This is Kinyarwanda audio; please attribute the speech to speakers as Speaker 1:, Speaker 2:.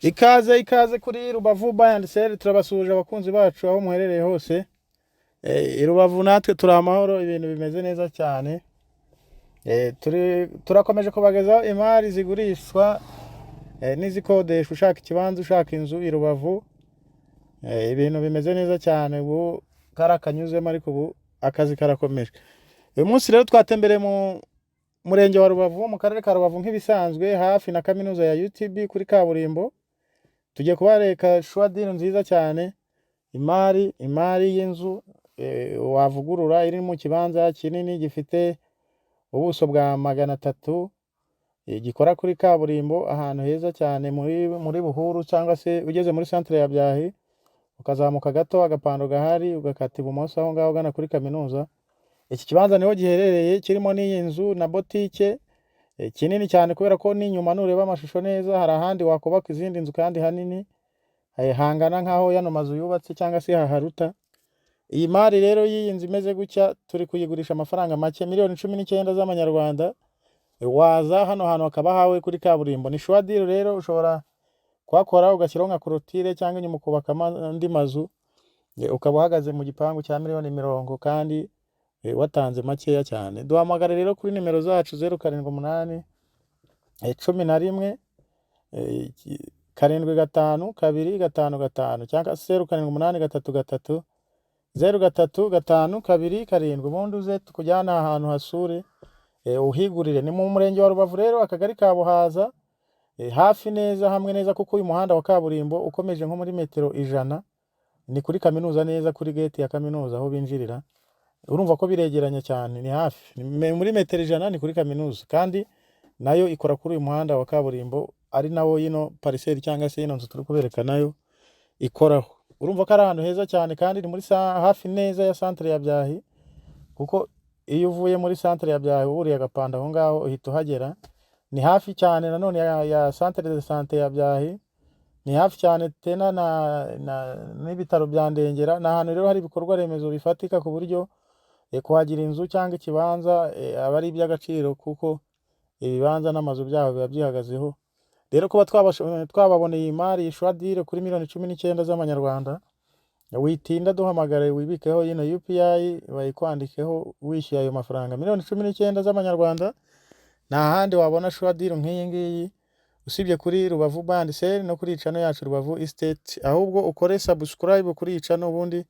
Speaker 1: Ikaze kuri Rubavu Buy and Sell, turabasuje abakunzi bacu aho muherereye hose. I Rubavu natwe turi amahoro, ibintu bimeze neza cyane. Turakomeje kubagezaho imari zigurishwa n'izikodesha, ushaka ikibanza, ushaka inzu i Rubavu. Ibintu bimeze neza cyane, ubu karakanyuzemo ariko ubu akazi karakomeje. Uyu munsi rero twatembereye mu murenge wa Rubavu, mu karere ka Rubavu nk'ibisanzwe, hafi na kaminuza ya UTB kuri kaburimbo. Tugiye kubareka shwadiro nziza cyane, imari y'inzu wavugurura, iri mu kibanza kinini gifite ubuso bwa 300, gikora kuri kaburimbo ahantu heza cyane muri Buhuru, cyangwa se ugeze muri centre ya Byahi ukazamuka gato agapando gahari ugakata ibumoso aho ngaho ugana kuri kaminuza. Iki kibanza niho giherereye, kirimo n'iyi nzu na botike kinini cyane, kubera ko n'inyuma nureba amashusho neza hari ahandi wakubaka izindi nzu kandi hanini hangana nkaho yano mazu yubatse cyangwa se haharuta. Iyi mari rero y'iyi nzu imeze gutya turi kuyigurisha amafaranga make, miliyoni 19 z'amanyarwanda. Waza hano hantu hakaba hawe kuri kaburimbo. Ni shwadiro rero, ushobora kwakora ugashyiraho nka korotire cyangwa inyuma ukubaka andi mazu, ukaba uhagaze mu gipangu cya miliyoni 70 kandi watanze makeya cyane. Duhamagare rero kuri nimero zacu 078 11 75 255 cyangwa 0783 03 527, ubundi uze tukujyana ahantu hasure uhigurire. Ni mu murenge wa Rubavu rero, akagari ka Buhaza, hafi neza, hamwe neza, kuko uyu muhanda wa kaburimbo ukomeje nko muri metero 100 ni kuri kaminuza, neza kuri gate ya kaminuza aho binjirira. Urumva ko biregeranye cyane, ni hafi, muri metero 100 ni kuri kaminuza, kandi nayo ikora kuri uyu muhanda wa kaburimbo, ari nawo yino parcelle cyangwa se yino nzu turi kubereka nayo ikoraho. Urumva ko ari ahantu heza cyane, kandi ni muri hafi neza ya centre ya Byahi, kuko iyo uvuye muri centre ya Byahi uriye agapanda aho ngaho uhita uhagera. Ni hafi cyane nanone ya centre de santé ya Byahi, ni hafi cyane tena n'ibitaro bya Ndengera. Na ahantu rero hari ibikorwa remezo bifatika, ku buryo kuhagira inzu cyangwa ikibanza aba ari iby'agaciro, kuko ibibanza n'amazu byabo biba byihagazeho. Rero kuba twababoneye imari shwadire kuri miliyoni 19 z'amanyarwanda, witinda duhamagare, wibikeho yino UPI bayikwandikeho, wishyuye ayo mafaranga miliyoni 19 z'amanyarwanda. Nta handi wabona shwadire nk'iyi ngiyi usibye kuri Rubavu Buy and Sell no kuri channel yacu Rubavu Estate. Ahubwo ukore subscribe kuri channel, ubundi